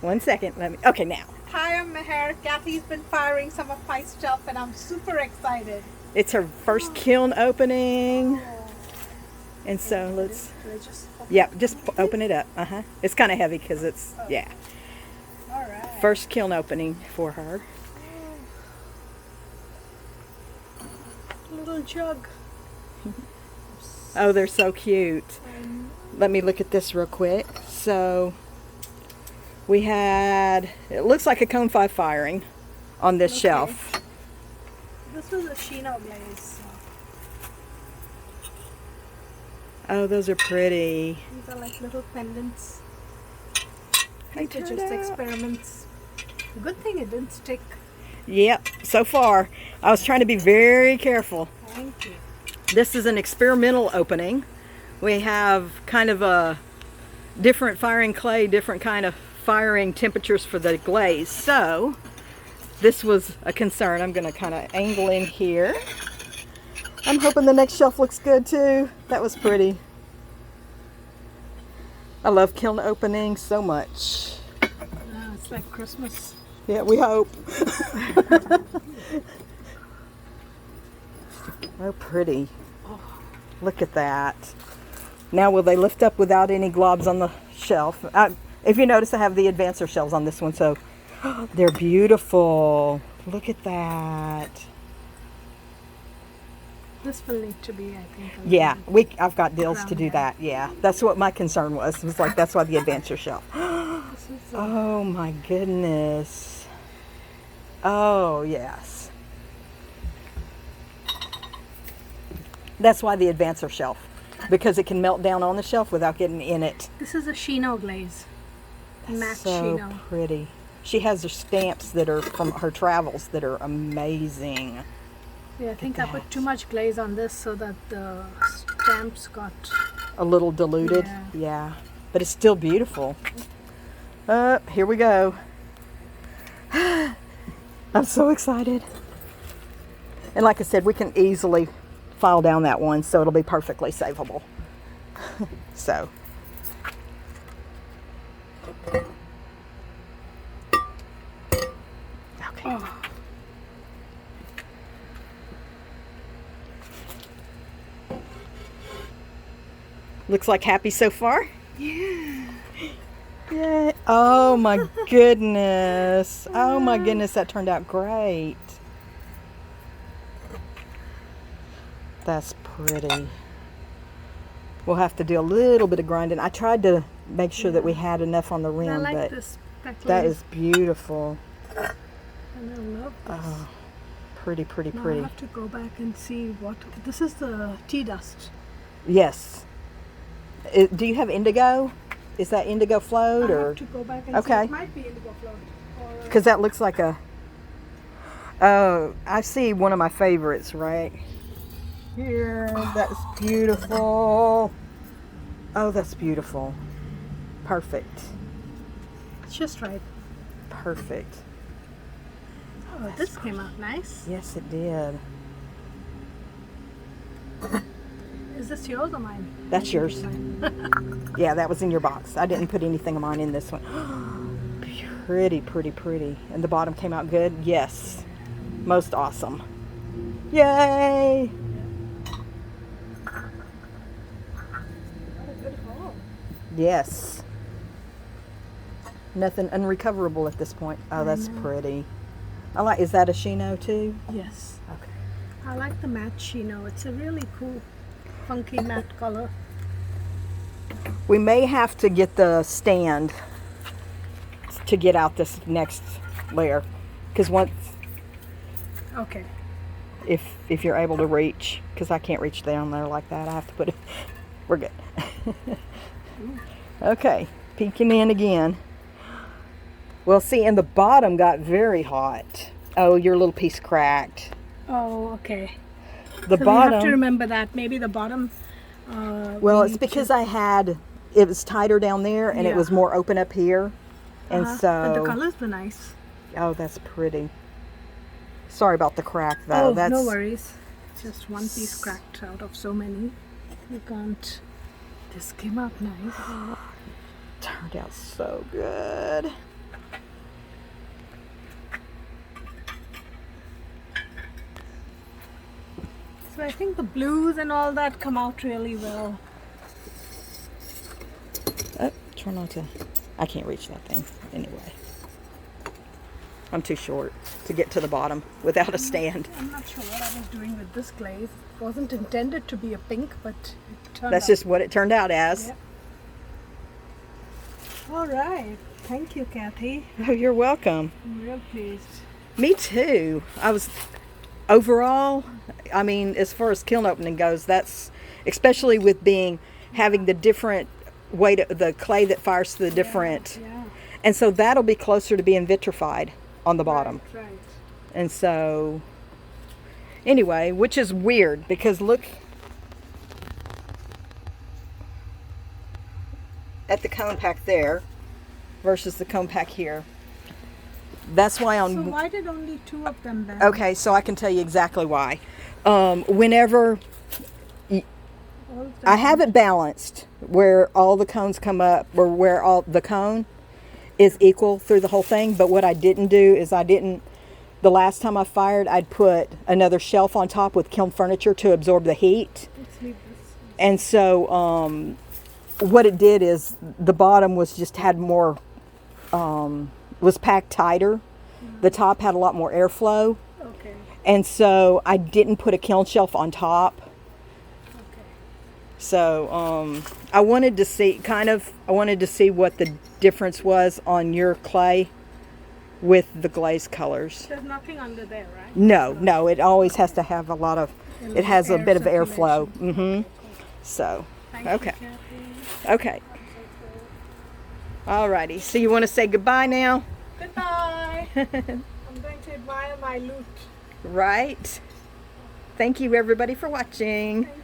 1 second. Let me. Okay, now. Hi, I'm Meher. Kathy's been firing some of my stuff and I'm super excited. It's her first kiln opening. Oh. And so let's. Should I just Yeah, just open it up. It's kind of heavy because it's, yeah. All right. First kiln opening for her. Little jug. Oh, they're so cute. Let me look at this real quick. So we had, it looks like a cone 5 firing on this shelf. This was a Shino glaze. Oh, those are pretty. These are like little pendants. They These are turned just out. experiments. The good thing it didn't stick. Yep, so far. I was trying to be very careful. Thank you. This is an experimental opening. We have kind of a different firing clay, different kind of firing temperatures for the glaze. So this was a concern. I'm going to kind of angle in here. I'm hoping the next shelf looks good too. That was pretty. I love kiln openings so much. It's like Christmas. Yeah, we hope. Oh, pretty. Look at that. Now, will they lift up without any globs on the shelf? If you notice, I have the advancer shelves on this one, so they're beautiful. Look at that. This will need to be, I think. Yeah, I've got deals to do that. Yeah, that's what my concern was. It was like, that's why the advancer shelf. Oh my goodness. Oh yes. That's why the advancer shelf, because it can melt down on the shelf without getting in it. This is a Shino glaze. Matte So Shino. pretty. She has her stamps that are from her travels that are amazing. Yeah, I think I put too much glaze on this so that the stamps got... A little diluted. Yeah. But it's still beautiful. Here we go. I'm so excited. And like I said, we can easily file down that one, so it'll be perfectly savable. So. Okay. Oh. Looks like happy so far. Yeah. Yay. Oh my goodness. Oh my goodness, that turned out great. That's pretty. We'll have to do a little bit of grinding. I tried to make sure that we had enough on the rim, I like but this. that is beautiful. And I love this. Oh, pretty, pretty, Now pretty. I have to go back and see what... This is the tea dust. Yes. Do you have indigo? Is that indigo float I or? have to go back and see. Okay. It might be indigo float. Because that looks like a. Oh, I see one of my favorites right here. That's beautiful. Oh, that's beautiful. Perfect. It's just right. Perfect. Oh, this came out nice. Yes, it did. Is this yours or mine? That's yours. Mine. Yeah, that was in your box. I didn't put anything of mine in this one. Pretty, pretty, pretty. And the bottom came out good? Yes. Most awesome. Yay! What a good haul. Yes. Nothing unrecoverable at this point. Oh, that's pretty. I like. Is that a Shino too? Yes. Okay. I like the matte Shino. It's a really cool, funky matte color. We may have to get the stand to get out this next layer, because once, Okay. if you're able to reach, because I can't reach down there like that, I have to put it. We're good. Okay, peeking in again. Well, see, and the bottom got very hot. Oh, your little piece cracked. Oh, okay. The So bottom. we have to remember that. Maybe the bottom. Well, we it's need because to- it was tighter down there and it Yeah. was more open up here. And But the so, colors were nice. oh, that's pretty. Sorry about the crack though. Oh, That's no worries. Just one piece cracked out of so many. You can't. This came out nice. turned out so good. I think the blues and all that come out really well. Oh, try not to. I can't reach that thing anyway. I'm too short to get to the bottom without a stand. I'm not sure what I was doing with this glaze. It wasn't intended to be a pink, but it turned That's out. just what it turned out as. Yep. All right. Thank you, Kathy. Oh, you're welcome. I'm real pleased. Me too. I was overall, I mean, as far as kiln opening goes, that's especially with having the different weight of the clay that fires to the different. Yeah. And so that'll be closer to being vitrified on the bottom. Right. And so, anyway, which is weird because look at the cone pack there versus the cone pack here. That's why So on. why did only 2 of them then? Okay, so I can tell you exactly why. Whenever All of them. I have it balanced where all the cones come up, or where all the cone is equal through the whole thing, but what I didn't do is the last time I fired, I'd put another shelf on top with kiln furniture to absorb the heat. Let's leave this. And so what it did is the bottom was just had more, was packed tighter. The top had a lot more airflow. Okay. And so I didn't put a kiln shelf on top. Okay. So I wanted to see what the difference was on your clay with the glaze colors. There's nothing under there, right? No, it always has to have it has a Air bit of airflow. circulation. So, Thank okay. you, Kathy. Okay. Alrighty. So you want to say goodbye now? Goodbye. I'm going to admire my loot. Right. Thank you everybody for watching. Thank